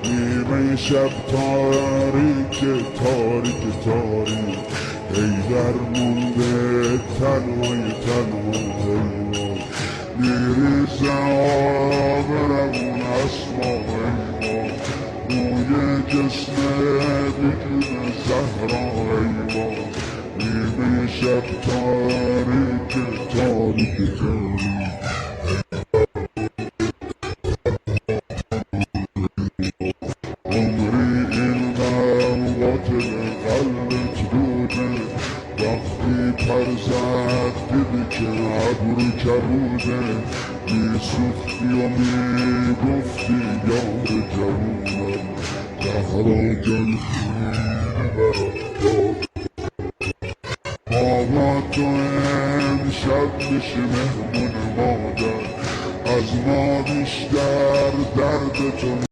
نیمه شب تاریک تاریک تاریک ای در مونده تنهای تنها میریزه آبرمون اسما روی جسم بیجون زهرا نیمه شب تاریک تاریک تاریک عمری اینقدر قاتل قلبت بوده وقتی پر زد دیدی که ابرو کبوده میسوختی و میگفتی یار جوونم زهرا جان خیلی برات بابا تو امشب میشی مهمون مادر از ما بیشتر درد تو